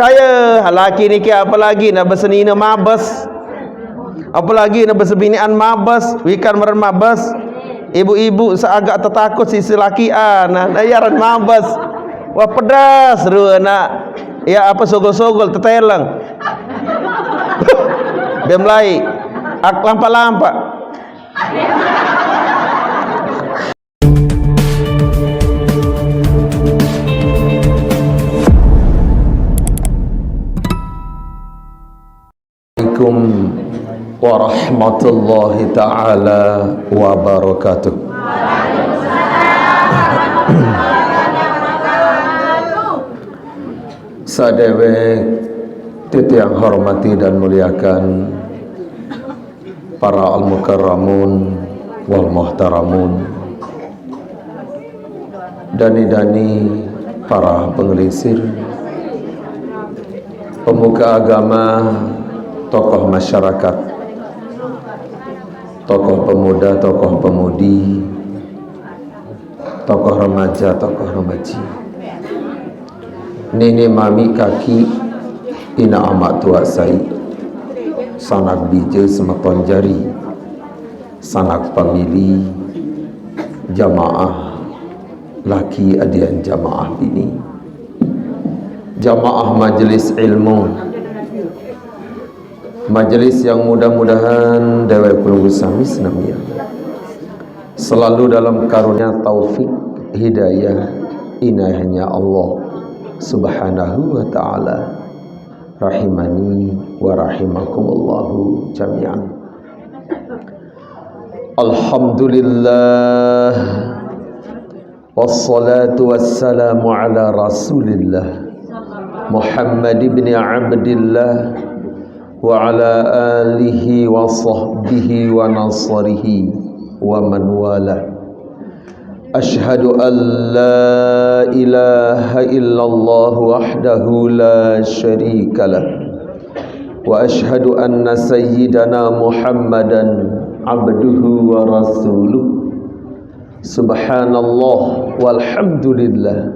kaya. Laki ni ke apa lagi nak bersenina mabes. Apa lagi nak bersebinian mabes, wikan meren mabes. Ibu-ibu seagak tertakut sisi lakian, dayaran mabes. Wah pedas ru nak. Ya apa sogol-sogol tetelang. Bemlai ak lampak-lampak. Assalamualaikum warahmatullahi taala wabarakatuh. Sadewe titiang hormati dan muliakan para al-mukarramun wal muhtaramun, dani-dani para pengelisir, pemuka agama, tokoh masyarakat, tokoh pemuda, tokoh pemudi, tokoh remaja, tokoh remaji, nini mami kaki ina amat tua sai, sanak bija semeton jari, sanak pamili, jamaah laki adian jamaah bini, jamaah majelis ilmu, majelis yang mudah-mudahan Dewa Pelunggu Sami Senamia selalu dalam karunia taufik hidayah inayahnya Allah Subhanahu wa ta'ala, rahimani wa rahimakumullahu jami'an. Alhamdulillah wassalatu wassalamu ala rasulillah Muhammad ibn Abdillah wa ala alihi wa sahbihi wa nasarihi wa man wala. Ashhadu an la ilaha illallah wahdahu la syarika lah wa ashhadu anna sayyidana Muhammadan abduhu wa rasuluh. Subhanallah walhamdulillah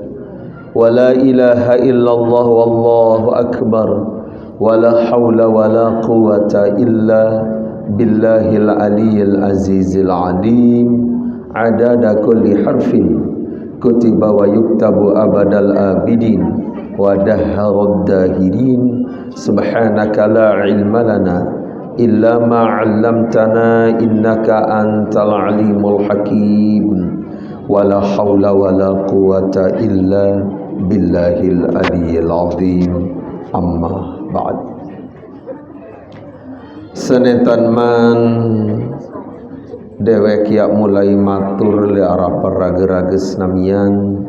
wa la ilaha illallah wallahu akbar wa la hawla wa la quwata illa billahil aliyyil azizil alim. Adada kulli harfin kutiba wa yuktabu abadal abidin wa dahharud dahirin. Subhanaka la ilma lana illa ma 'allamtana innaka antal alimul hakim. Wa la hawla wa la quwata illa billahil aliyyil azim. Amma ba'd. Senetan man dewek ya mulai matur le arah paraga-raga senamian,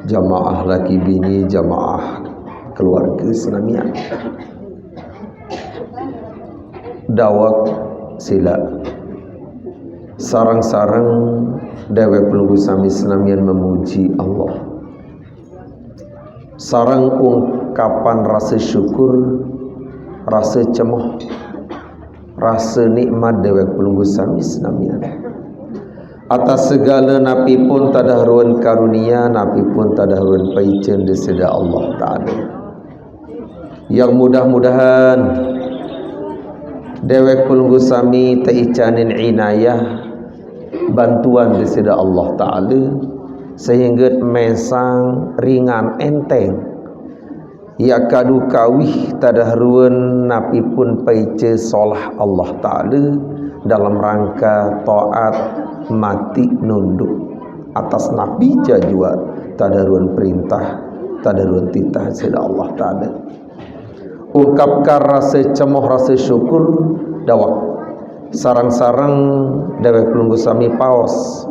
jamaah laki bini, jamaah keluarga senamian. Dawak sila sarang-sarang Dewa Pelunggu Sami Senamian memuji Allah. Sarang ungkapan rasa syukur, rasa cemoh, rasa nikmat Dewa Pelunggu Sami Senamian atas segala napi pun tadahruan karunia, napi pun tadahruan paicen di seda Allah Ta'ala. Yang mudah-mudahan Dewa Pelunggu Sami taicanin inayah bantuan di seda Allah Ta'ala sehingga mesang ringan enteng ya kadu kawih tadahruan napi pun paice solah Allah Ta'ala dalam rangka taat mati nunduk atas nabi jajwa tadahruan perintah tadahruan titah sida Allah Ta'ala. Ungkapkan rasa cemoh, rasa syukur dawak sarang-sarang Dewa Pelunggu Sami paos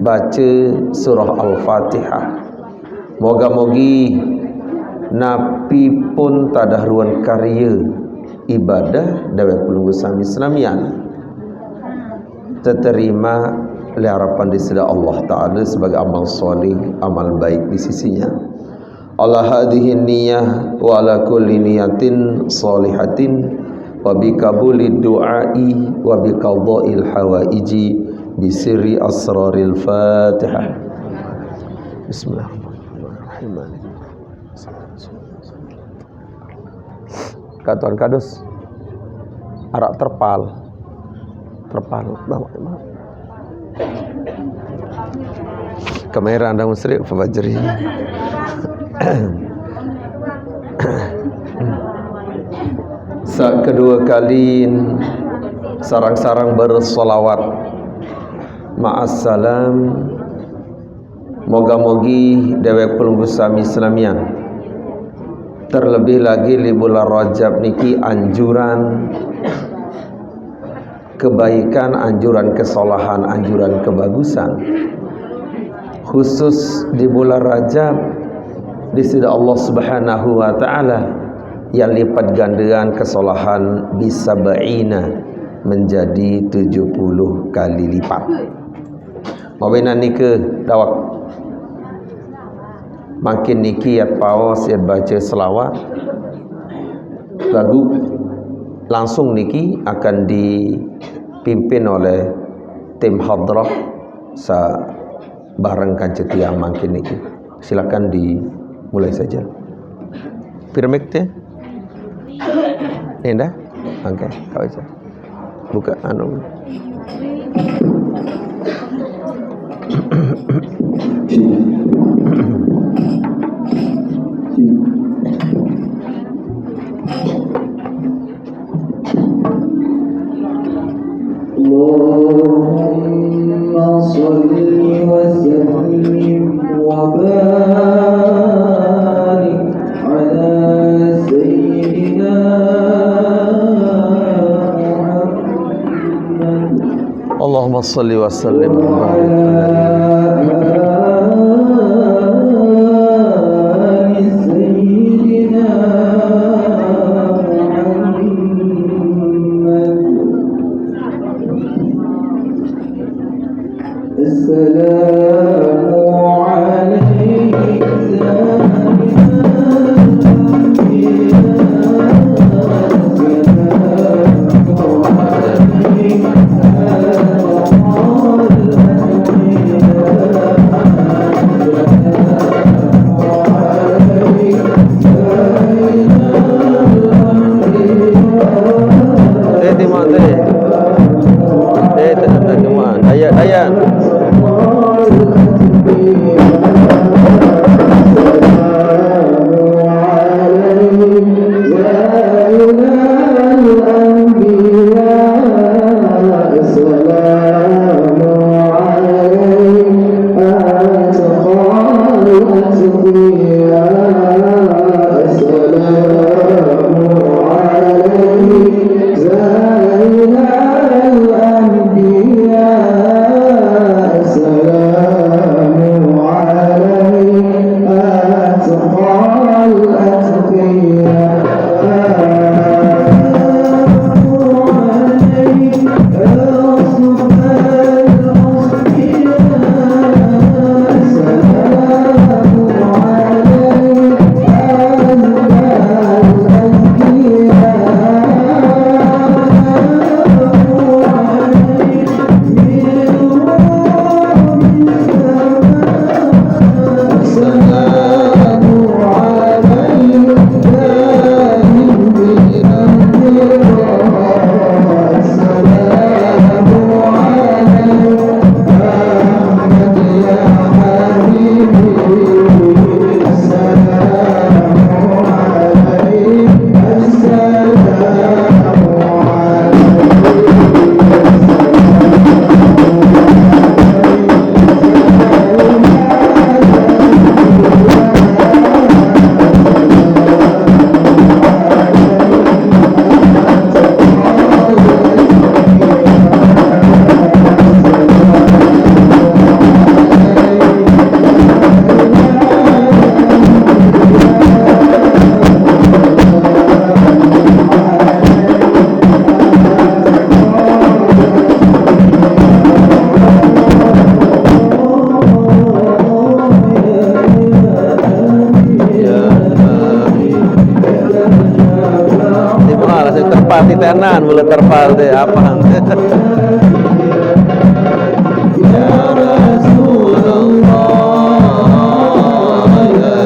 baca surah Al-Fatihah. Moga-mogi napi pun tadahruan karya ibadah Dewa Pelunggu Sami Senamian terterima oleh harapan di sisi Allah Ta'ala sebagai amal soleh, amal baik di sisinya. Ala hadhihi niyah wa ala kulli niyatin salihatin wa bi kabulid du'ai wa bi qada'il hawaiji bi sirri asraril Fatihah. Bismillahirrahmanirrahim. Katuan kadus arak terpal kamera anda musri fajri. Kedua kali sarang-sarang bersolawat ma'assalam. Moga-mogi dewek pelunggu sami Islamian terlebih lagi di bulan Rajab niki anjuran kebaikan, anjuran kesolahan, anjuran kebagusan, khusus di bulan Rajab di sisi Allah Subhanahu wa taala yang lipat gandakan kesolahan bisa ba'ina menjadi 70 kali lipat. Mawinan niki dawak makin niki yat pawas yat baca selawat lagu langsung niki akan dipimpin oleh tim hadrah sa bareng kancetiang makin niki. Silakan dimulai saja. Piramid teh ini dah. Oke, kau aja buka anu. Allahumma salli wa sallim wa barik ala sayyidina Muhammad. Allahumma salli wa sallim wa barik tenan mulut terpal deh apa ya Rasulullah ya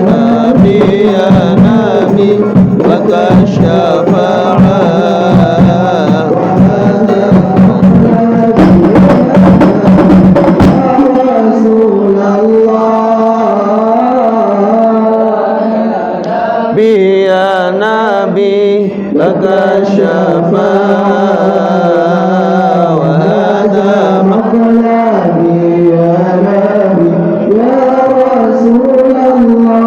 Nabi ya laka syafa'ah biya nabi laka syafa'ah wa hadha maqlabi ya nabi ya Rasulullah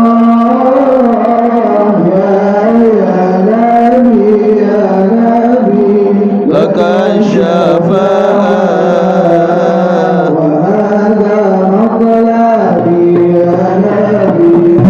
ya nabi laka syafa'ah wa hadha maqlabi ya nabi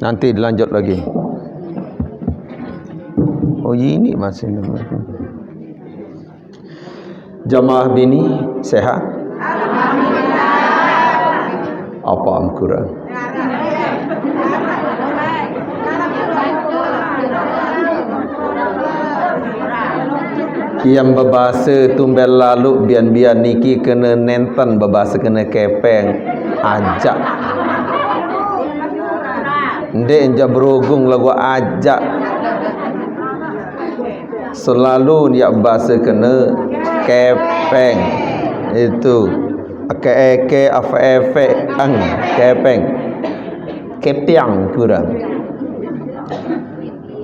nanti dilanjut lagi. Oh ini masih jamaah bini sehat? Alhamdulillah. Apa Al-Quran? Yang berbahasa tumbel lalu bian-bian niki kena nenten berbahasa kena kepeng ajak. Ndek enja berogung lagu ajak. Selalu dia bahasa kena kepeng. Itu ake afe ang kepeng. Kepiang kurang.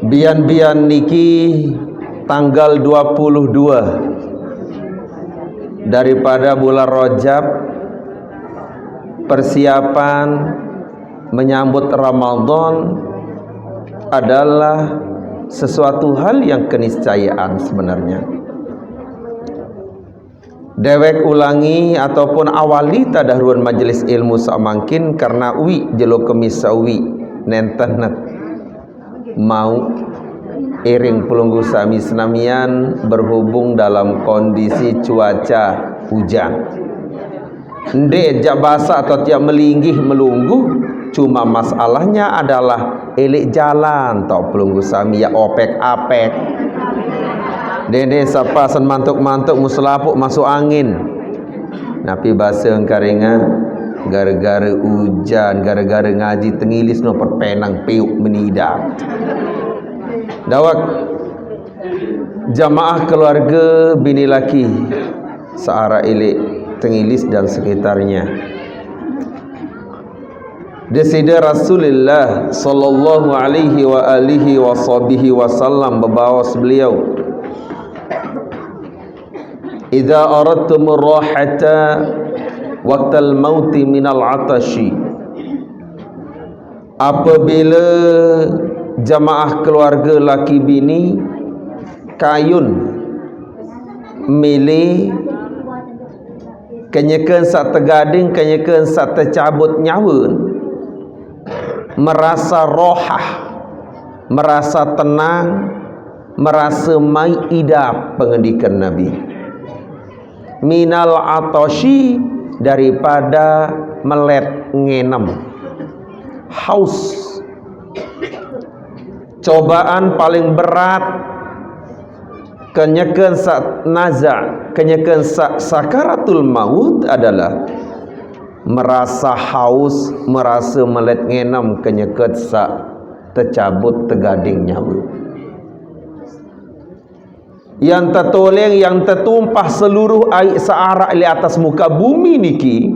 Bian-bian niki tanggal 22 daripada bulan Rajab, persiapan menyambut Ramadan adalah sesuatu hal yang keniscayaan sebenarnya. Dewek ulangi ataupun awali tadahruan majelis ilmu samangkin karena wi jelo kemisawi nentenet mau iring pelunggu sami senamian berhubung dalam kondisi cuaca hujan. Ndek jak basah atau tiap melinggih melungguh. Cuma masalahnya adalah elik jalan tau pelunggu sami ya opek-apek. Dede sapa sen mantuk-mantuk muselapuk masuk angin. Napi bahasa engkaringa gara-gara hujan, gara-gara ngaji tengilis no perpenang piuk menidap. Dawak jamaah keluarga bini laki searah elik tengilis dan sekitarnya. Desida Rasulullah sallallahu alaihi wa alihi wa sahbihi wasallam berbawas beliau, idza aradtum rahata waqtal mauti minal atashi, apabila jamaah keluarga laki bini kayun milih kenyakan sak tergading, kenyakan sak tercabut nyawa, merasa rohah, merasa tenang, merasa mai idap pengendikan Nabi. Minal atashi, daripada melet ngenem. haus. Cobaan paling berat kenyakan saat naza, kenyakan saat sakaratul maut adalah merasa haus, merasa melet ngenam, kenyakan saat tercabut tergading nyawa. Yang tertoleng, yang tertumpah seluruh air searak di atas muka bumi niki,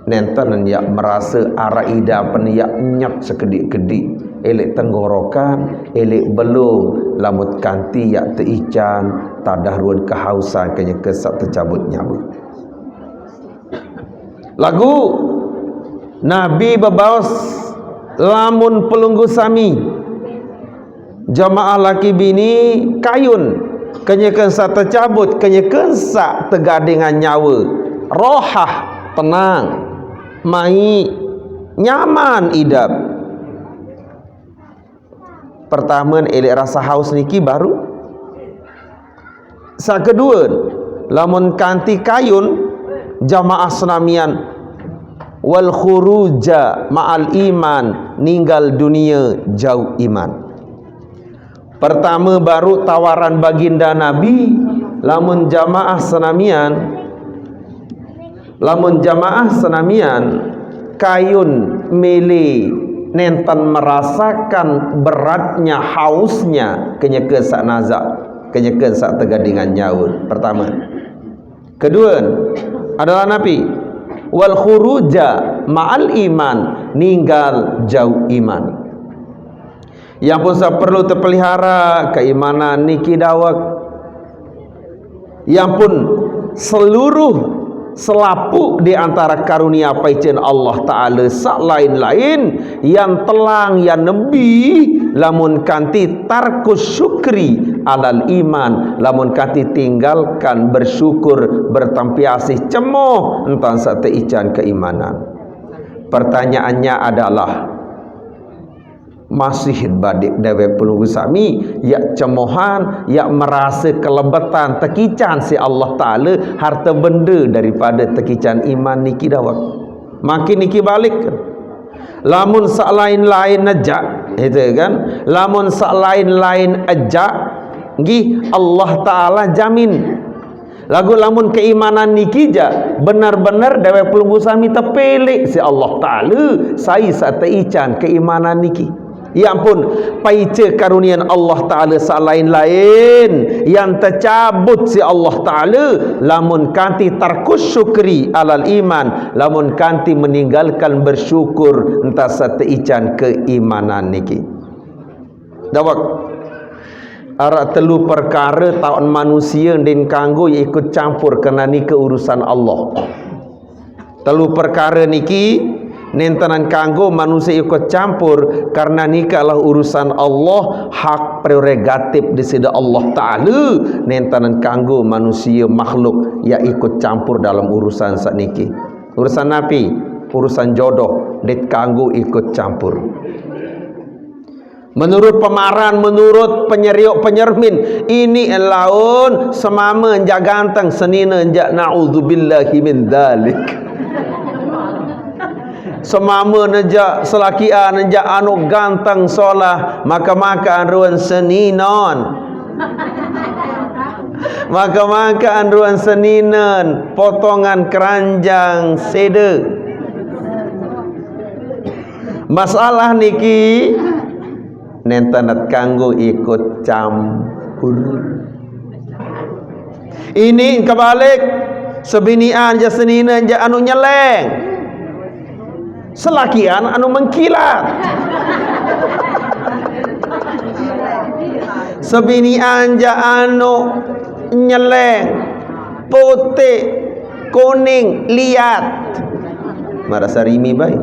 nenten yang merasa arah ida peniak nyap sekedik-kedik, elek tenggorokan, elek belum, lamut kanti yak teican, tadah ruan kehausan kanya kesak tercabut nyawa. Lagu Nabi berbawas lamun pelunggu sami jamaah laki bini kayun kenyakan sa tercabut, kenyakan sa tergadingan nyawa, rohah tenang, mai nyaman idap. Pertama elek rasa haus niki baru. Sa kedua lamun kanti kayun jamaah senamian wal khuruja ma'al iman, ninggal dunia jauh iman. Pertama baru tawaran baginda Nabi, lamun jamaah senamian kayun mele nentan merasakan beratnya hausnya kenyeke sak nazak, kenyeke sak tergadingan nyawa. Pertama. Kedua adalah Nabi wal khuruja ma'al iman, ninggal jauh iman. Yang pun saya perlu terpelihara keimanan niki dawak. Yang pun seluruh selapuk di antara karunia paicen Allah Ta'ala sak lain-lain yang telang yang nebi lamun kanti tarkus syukri alal iman, lamun kanti tinggalkan bersyukur bertampiasih cemoh entang sak teican keimanan. Pertanyaannya adalah masih badik dewe pelunggu sami yak cemohan, yak merasa kelebetan tekican si Allah Ta'ala harta benda daripada tekican iman niki dawak. Makin niki balik lamun sak lain-lain ajak itu kan, lamun sak lain-lain ajak nggih Allah Ta'ala jamin. Lagu lamun keimanan niki ja benar-benar dewe pelunggu sami terpelik si Allah Ta'ala sai sak teican keimanan niki. Ya ampun, paice karunian Allah Ta'ala sak lain-lain yang tercabut si Allah Ta'ala lamun kanti tarkus syukri alal iman, lamun kanti meninggalkan bersyukur entah sateican keimanan niki. Dawak arak telu perkara taun manusia din kanggo ikut campur kena ni keurusan Allah. Telu perkara niki nentanan kanggo manusia ikut campur karena nikah adalah urusan Allah, hak prerogatif di sida Allah Ta'ala. Nentanan kanggo manusia makhluk yang ikut campur dalam urusan sakniki. Urusan napi, urusan jodoh dit kanggo ikut campur. Menurut pemaran, menurut penyeriuk penyermin, ini laun semama enjak ganteng, senina enjak na'udzubillahi min dzalik. Semama nejak selakian nejak anu ganteng solah maka ruan seninon, maka ruan seninan potongan keranjang sede. Masalah niki nentanat kanggo ikut campur. Ini kebalik sebinian ja seninan ja anu nyeleng, selakian anu mengkilat. Sebinian ja anu nyeleng putih kuning liat marasa rimi baik.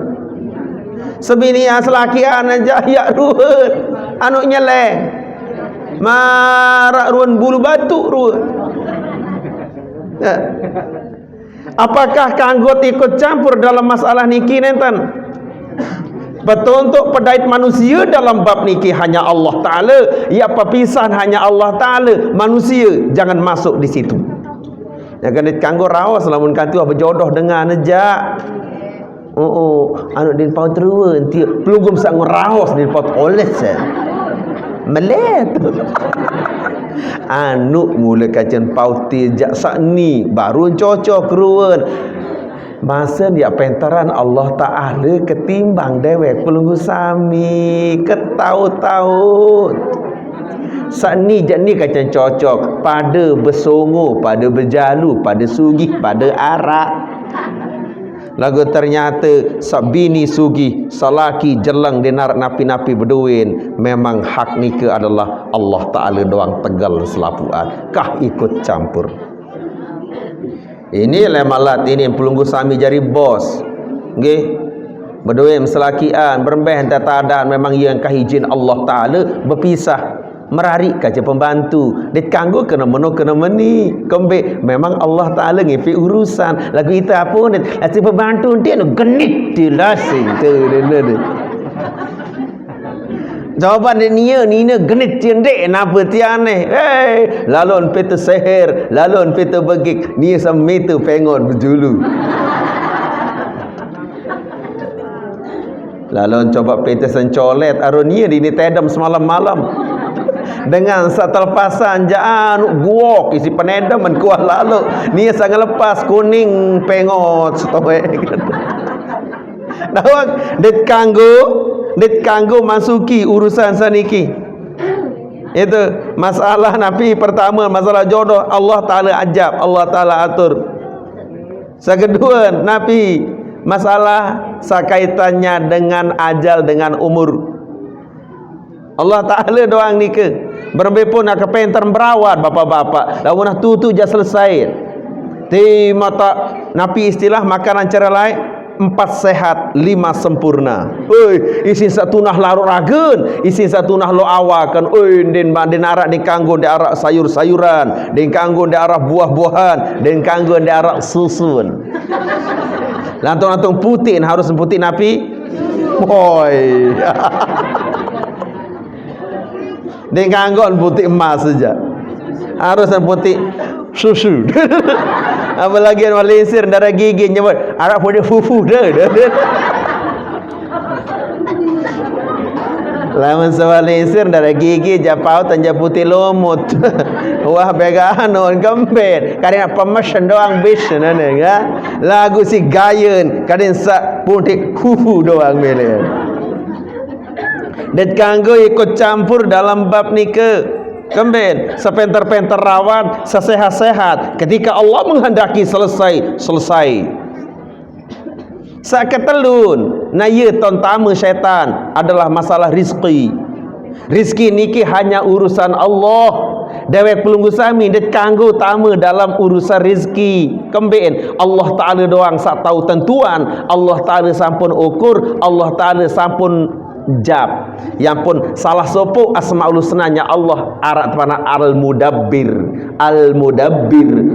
Sebinian selakian aja ya ruhut anu nyeleng marak ruan bulu batu ruhut. Apakah kanggo ikut campur dalam masalah niki nenten? Betul untuk pedait manusia dalam bab niki hanya Allah Ta'ala, ya pepisahan hanya Allah Ta'ala, manusia jangan masuk di situ. Ya kan kanggo rawas lamun kantu berjodoh dengan nejak anu din pau teruen ti pelugum sak ngeraos din pau oles melet anu mula kacian pau ti jak sak ni baru cocok ruwen masa dia pentaran Allah Ta'ala ketimbang dewek pelunggu sami ketaut-taut sak ni jak ni kacian cocok pada bersongo, pada berjalu, pada sugih, pada arak. Lagu ternyata sabini sugi salaki jelang dinar napi-napi berduin memang hak nikah adalah Allah Ta'ala doang tegal selapuan kah ikut campur. Ini lemalat ini pelunggu sami jari bos nggih berduin selakian berembeh tatadan memang yang kah izin Allah Ta'ala berpisah merari kaca pembantu dia kanggo kena meni kembek memang Allah Ta'ala ngipi urusan lagu itu apa ni lagu pembantu dia no genit dia lasing tu jawapan dia ni genit cendek napa tiane lalon peta seher lalon peta begik ni sampai tu pengon berjulu lalon coba peta sencolet aronia ini tedam semalam-malam dengan satalpasan jaan guok isi penedam men kuah lalu ni sangat lepas kuning pengot stowe dawak det kanggo masuki urusan saniki itu masalah nabi pertama masalah jodoh Allah Ta'ala ajab Allah Ta'ala atur kedua nabi masalah sakaitannya dengan ajal dengan umur Allah Ta'ala doang nikah berembepun nak kepentar berawat bapak-bapak lawan tu je selesai di mata napi istilah makanan cara lain 4 sehat 5 sempurna isin satu nah larut ragen isin satu nah lo awakan den arak di kanggo di arak sayur-sayuran di kanggo di arak buah-buahan di kanggo di arak susun lantung-lantung putih harus putih napi boy dia kanggon putih emas saja harus putih susu apalagi yang Malaysia darah gigi nyebut Arab putih fufu dah lawan Malaysia darah gigi japau tanja putih lomut wah begaan on kembet kadang pemesan doang bis nana lagu si gayen kadang sak putih fufu doang mele dan kanggo ikut campur dalam bab nikah kemben sepenter-penter rawat sesehat-sehat ketika Allah menghendaki selesai saketelun na ye ton tamu syaitan adalah masalah rizki niki hanya urusan Allah dewek pelunggu sami det kanggo tamu dalam urusan rizki kemben Allah Ta'ala doang sak tahu tentuan Allah Ta'ala sampun ukur Allah Ta'ala sampun jab yang pun salah sopo asmaul husnanya Allah arak tepana al-mudabbir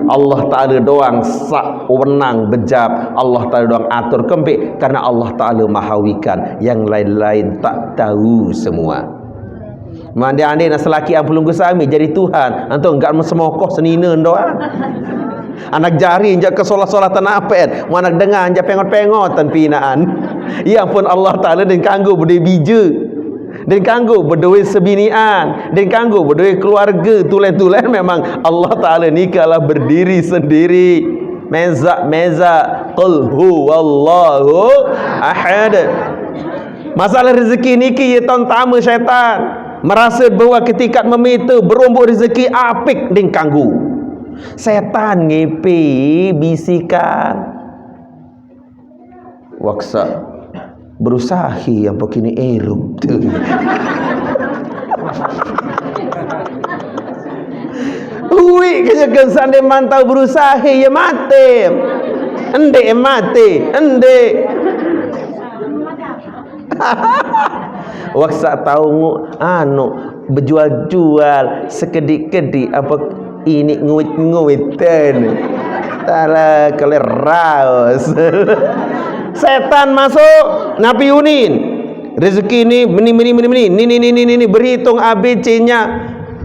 Allah Ta'ala doang sak wenang bejab Allah Ta'ala doang atur kembik karena Allah Ta'ala mahawikan yang lain-lain tak tahu semua mandi ande nak selaki yang pelunggu sami jadi Tuhan antum enggak mesemokoh senina doang anak jari injak ke solat-solat tanapet anak dengar injak pengot-pengotan pinaan yang pun Allah Ta'ala dan kanggo berdua bija dan kanggo berdua sebinian dan kanggo berdua keluarga tulen-tulen memang Allah Ta'ala ni kalau berdiri sendiri meza qul huwallahu ahad masalah rezeki ni ya tahun tamu syaitan merasa bahawa ketika meminta berombok rezeki apik dan kanggo setan ngepe bisikan waksa berusaha yang begini erup tu ui kejakan sande mantau berusaha ya mati ende waksa tahu anu berjual-jual sekedik-kedik apa ini nguit-nguitan tala keleraus setan masuk Nabi Yunin rezeki ini ini berhitung ABC-nya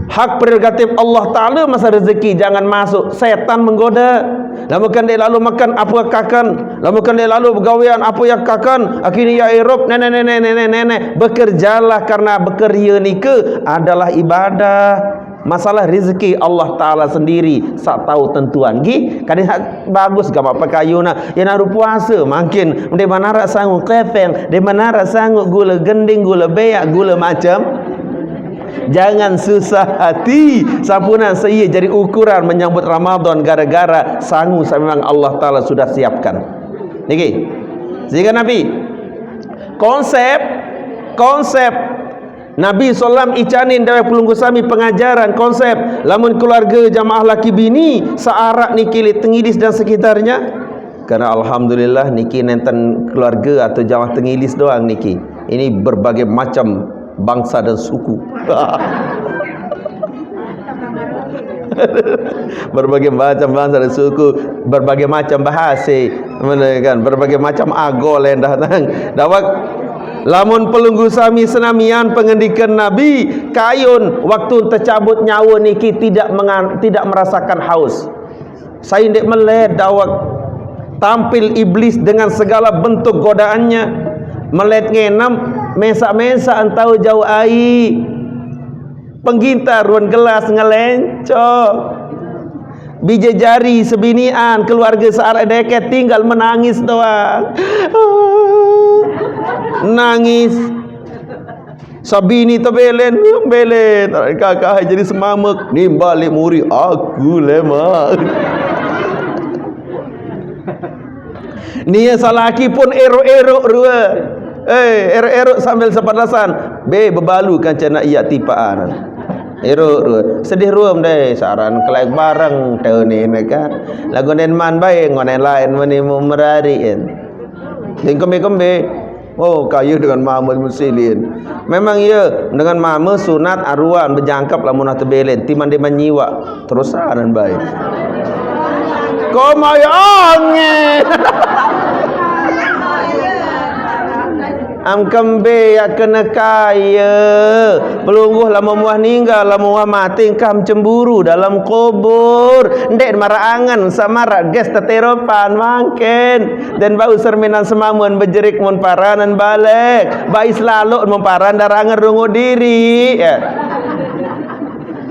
Hak prerogatif Allah Ta'ala masa rezeki jangan masuk. Setan menggoda. Lamukan dia lalu makan apa kakan. Lamukan dia lalu bergawian apa yang kakan. Akhirnya ya Eropa nenek. Bekerjalah karena bekerja nika adalah ibadah. Masalah rezeki Allah Ta'ala sendiri sak tahu tentuan. Gi kadang bagus gak apa kayuna. Ya naru puasa makin. Dia mana rak sanggup kefeng. Dia mana rak sanggup gula gending, gula beyak, gula macam. Jangan susah hati sampunan saya jadi ukuran menyambut Ramadan gara-gara sangu memang Allah Ta'ala sudah siapkan. Niki sehingga Nabi konsep Nabi SAW icanin dari pelunggu sami pengajaran konsep lamun keluarga jamaah laki bini searak niki Tengilis dan sekitarnya. Karena alhamdulillah niki nenten keluarga atau jamaah Tengilis doang niki. Ini berbagai macam bangsa dan suku. Berbagai macam bangsa dan suku, berbagai macam bahasa, kan? Berbagai macam agol yang datang. Dawak lamun pelunggu sami senamian pengendikan Nabi kayun waktu tercabut nyawa niki tidak merasakan haus. Saya ndak melihat dawak tampil iblis dengan segala bentuk godaannya. Melet ngenam mesa-mesa antau jauh ai penggintar ruan gelas ngelencok biji jari sebinian keluarga searah deket tinggal menangis doang. Nangis sabini tebelen kakak jadi semamek ni balik muri aku lemak. Nia salaki pun erok-erok rua. Erok-erok sambil sepadasan. Bebalu kan cana iya tipaan. Erok rua. Sedih ruam deh saran kelek bareng tahun ini kan. Lagu nen man bae ngonen lain meni merariin. Ding kembe-kembe. Oh, kayu dengan mama musilin. Memang iya dengan mama sunat aruan berjangkap lamun tebelen timan dia menyiwa terusan bae. Komayonge. Am kembe ya kena kaya pelungguh lama muah ninggal lama muah mati kam cemburu dalam kubur ndek maraangan samara ges teteropan mangken dan bau serminan semamun bejerik mun paranan balik bai selalu mun paran darangan rungu diri ya.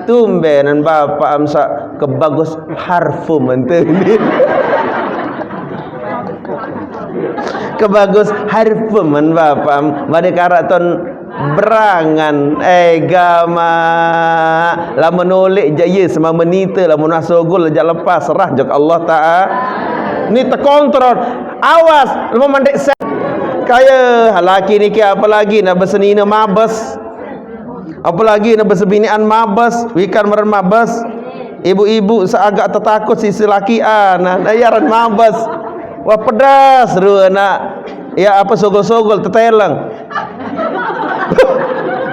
Tumbenan bapak amsa kebagus harfu menteni. Kebagus harfu men bapak made karaton berangan gama lamun nulik jaya sama menita lamun asogol aja lepas serah jok Allah Ta'ala ni terkontrol awas lu mandek kaya laki ni ke apa lagi nak bersenina mabes apalagi nak bersebinian mabes wikan meren mabes ibu-ibu seagak tertakut sisi lakian ayaran mabes. Wah pedas ru nak ya apa sogol-sogol tetelang.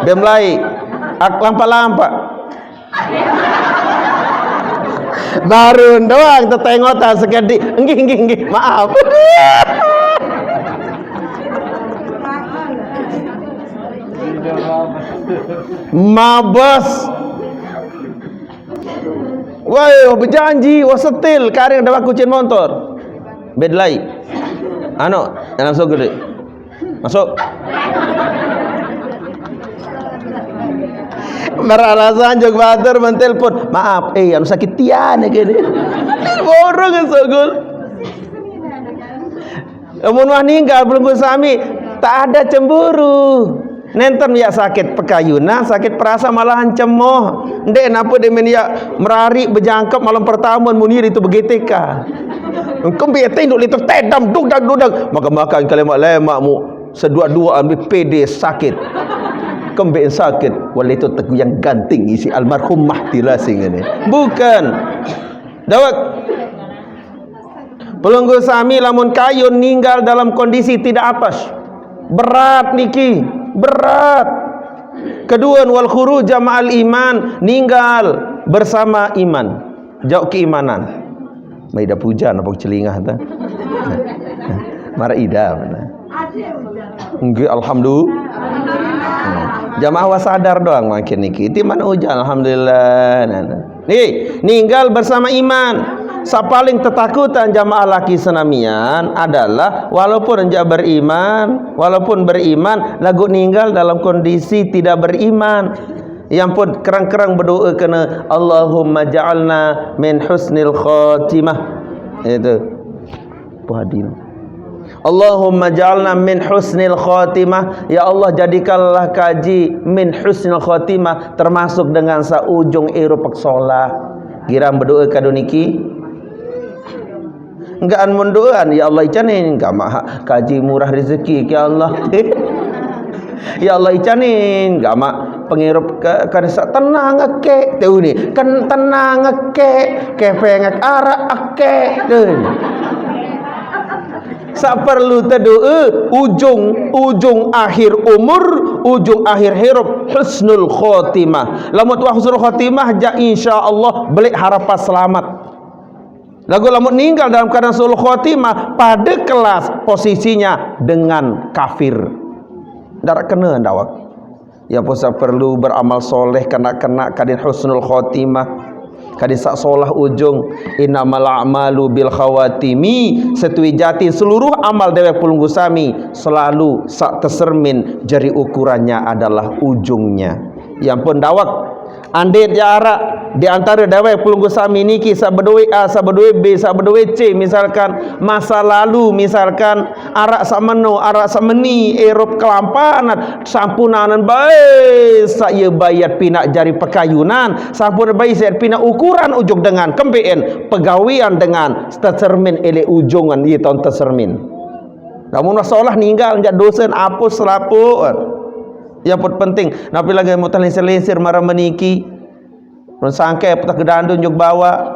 Dia mulai lampa-lampa. Baru doang tetengotan sekali. Enggih maaf. Mabes. Wah berjanji wah setil karing dapat kucing motor. Bedlai masuk gede masuk meralasan jog bater mentelpon maaf anu sakit tian gini borong sogol mun wah ninggal belum sami tak ada cemburu nenten ya sakit pekayuna sakit perasa malahan cemoh ndek napa demen ya merari berjangkap malam pertama munir itu begitika engkau biasa induk litur tedam dudak makan kalimat-lemakmu sedua-dua ambil pede sakit kembali sakit wala itu teguh yang ganting isi almarhum Mahdilah sing ini bukan dawak pelunggu sami lamun kayun ninggal dalam kondisi tidak atas berat niki berat. Kedua wal khuruj ma'al iman ninggal bersama iman jauh keimanan maida pujan apa celingah ta mara ida mana nggih alhamdulillah Jamaah wasadar doang makin niki. Ti mana hujan alhamdulillah. Nih, ninggal bersama iman. Sa paling tetakutan jamaah laki senamian adalah walaupun walaupun beriman lagu ninggal dalam kondisi tidak beriman. Yang pun kerang-kerang berdoa kena Allahumma ja'alna min husnil khatimah. Itu. Puhadin. Allahumma ja'alna min husnil khatimah. Ya Allah, jadikanlah kaji min husnil khatimah, termasuk dengan saujung irup solah. Giram berdoa kaduniki. Enggak mendoan ya Allah icanin enggak mah kaji murah rezeki ya Allah. Ya Allah icanin enggak mah pengirup kan tenang ake teu ni kan tenang ake kepengek arak ake deun. Sak perlu tedoe ujung akhir umur, ujung akhir hirup husnul khotimah. Lamun wa husnul khotimah ja insyaallah belik harapan selamat. Lagu lamun meninggal dalam keadaan sul khotimah pada kelas posisinya dengan kafir. Darak kena ndawak. Ya puasa perlu beramal soleh kena kadin husnul khotimah. Kadin sak solah ujung innamal a'malu bil khawatimi. Setui jati seluruh amal dewek pulunggu sami selalu sak tercermin jari ukurannya adalah ujungnya. Yang pun dawak andai jarak di antara dawai pulunggu sami niki sabedoi A, sabedoi B, sabedoi C, misalkan masa lalu, misalkan arak sameno, arak sameni, erop kelampanan, sampunanan bae saya bayar pinak jari pekayunan, sampun bae saya pinak ukuran ujung dengan kemben pegawian dengan tercermin ele ujungan di tahun tercermin. Namun masalah ninggal njak dosen apus selaput. Yang pun penting, napi lagi mau terlesir-lesir marah meniki. Sangkai petak gedandun juk bawa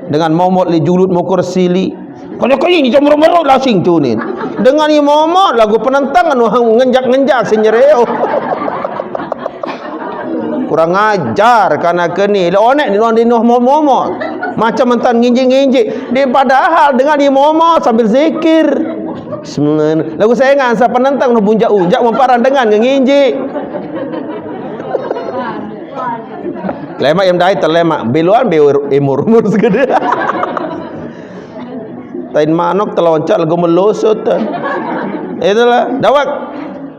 dengan momot li julut mukur sili. Kalau ni jomro-moro lasing tu ni. Dengan ni momot lagu penentangan ngenjak-ngenjak senyereo. Kurang ajar karena keni. Onek di noh momot. Macam mentan nginjik-nginjik. Di padahal dengan ni momot sambil zikir. Semen. Lagu saya ngan sa penentang no bunjak-unjak memparang dengan nginjik. Lemak yang dai terlemak beluan emur-emur segede. Tain manok teloncat lagu melosot. Itulah dawak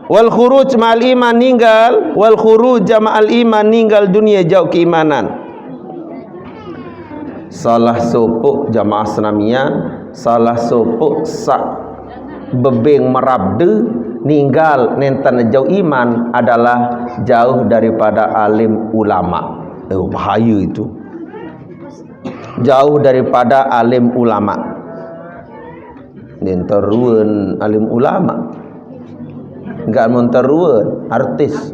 wal khuruj ma'al iman ninggal wal khuruj ma'al iman ninggal dunia jauh keimanan. Salah sopuk jamaah senamian, salah sopuk sak bebeng merabde ninggal nentan jauh iman adalah jauh daripada alim ulama. Bahaya itu. Jauh daripada alim ulama. Nenteruan alim ulama. Enggak menteruan artis.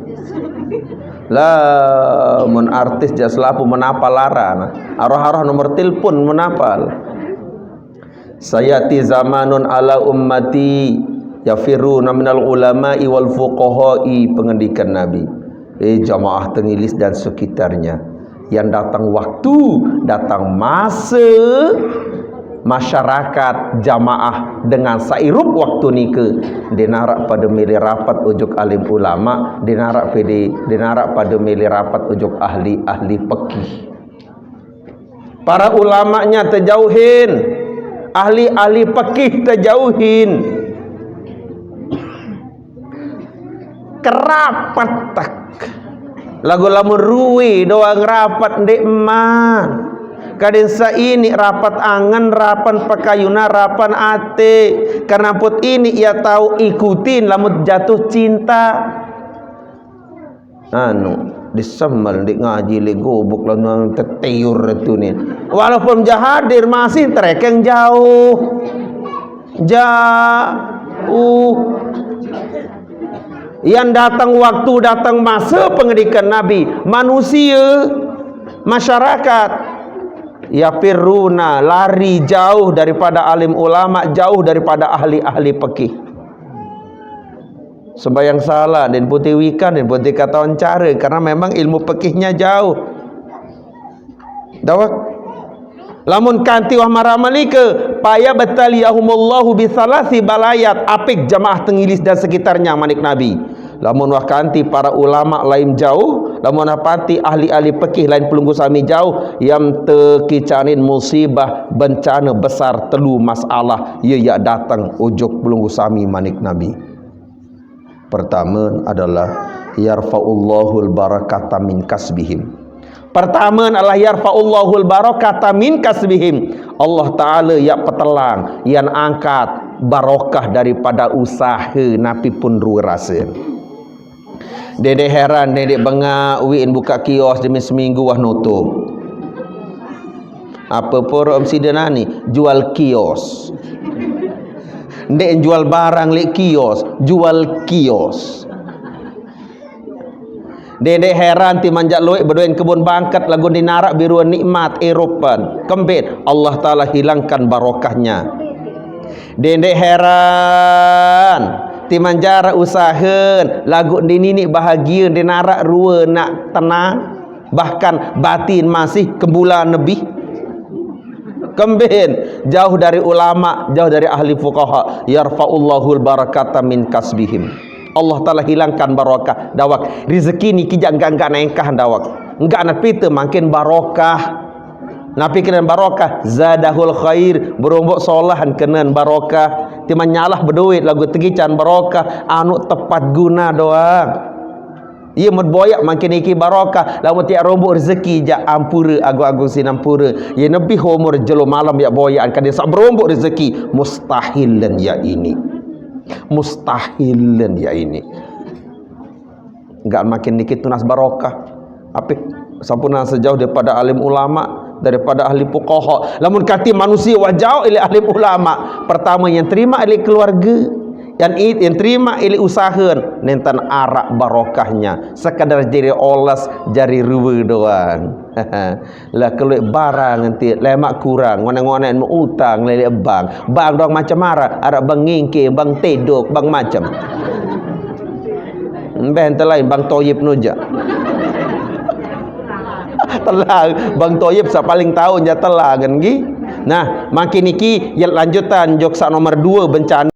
Lah mun artis jas lapu menapal larana. Arah-arah nomor telepon menapal. Sayati zamanun ala ummati yafiruna minal ulama'i wal fuqaha'i, pengendikan Nabi. Jamaah Tengilis dan sekitarnya, yang datang waktu, datang masa masyarakat jamaah dengan sairup waktu nike dinarak pada milih rapat ujuk alim ulama, dinarak pada milih rapat ujuk ahli fikih. Para ulamanya terjauhin, ahli fikih terjauhin. Kerapat tak lagu lamun ruwi doang rapat ndek man kadin sa ini rapat angan rapan pakayuna rapan ate karena put ini ia tahu ikutin lamun jatuh cinta disemal ndik ngaji le gobok lamun teteyur itu nih walaupun jahadir masih terekeng jauh yang datang waktu, datang masa pendidikan Nabi, manusia, masyarakat, ya firuna, lari jauh daripada alim ulama, jauh daripada ahli-ahli fikih. Sembayang salah dan putih wikan dan putih katawan cara karena memang ilmu fikihnya jauh. Dawak. Lamun kanti wah maramalike paya bataliyahumullahu bisalasi balayat apik jamaah Tengilis dan sekitarnya manik Nabi. lamun wakanti para ulama lain jauh, lamun wakanti ahli-ahli fikih lain pelunggu sami jauh, yang tekicanin musibah bencana besar telu masalah ia ya datang ujuk pelunggu sami manik Nabi. Pertama adalah yarfa'ullahul barakata min kasbihim. Pertama adalah yarfa'ullahul barakata min kasbihim. Allah Ta'ala yang petelang, yang angkat barokah daripada usaha napi pun rasa. Dedek heran, dedek bengak win buka kios demi seminggu wah nutup. Apa pun si denani jual kios. Ndek jual barang lek kios, jual kios. Dedek heran ti manjak luik berdoain kebun bangkat lagu dinarak biruan nikmat Eropan kembit Allah Ta'ala hilangkan barokahnya. Dedek heran ti manjara usahaen lagu dinini bahagia dinarak rua nak tenang bahkan batin masih kebulan lebih kembin jauh dari ulama, jauh dari ahli fuqaha. Yarfa'ullahul barakata min kasbihim. Allah Ta'ala hilangkan barakah dawak rezeki ni kijak enggak naikah dawak enggak nak pita makin barakah napi kenan barakah zadahul khair berombok solahan kenan barakah timan nyalah berduit lagu tegican barakah anu tepat guna doang ia medboyak makin iki barakah lamun tiak rombok rezeki jak ampura agung-agung sinampura ia lebih umur jelo malam ya boyak kan dia sak berombok rezeki mustahilan ya ini mustahilan ya ini enggak makin dikit tunas barokah apa sampuna sejauh daripada alim ulama daripada ahli fuqaha lamun kati manusia wajau ilai alim ulama pertama yang terima ilai keluarga yang terima ilai usahaen nentan arak barokahnya sekadar jari olas jari ruwe doang lah keluar barang nanti lemak kurang ngone-ngone mau utang lele bang dong macam marah ada bang ngingke bang tedok bang macam ben lain bang toyib nuja telang bang toyib sa paling tahu nya telang kan gi nah makin iki yang lanjutan joksa nomor 2 bencana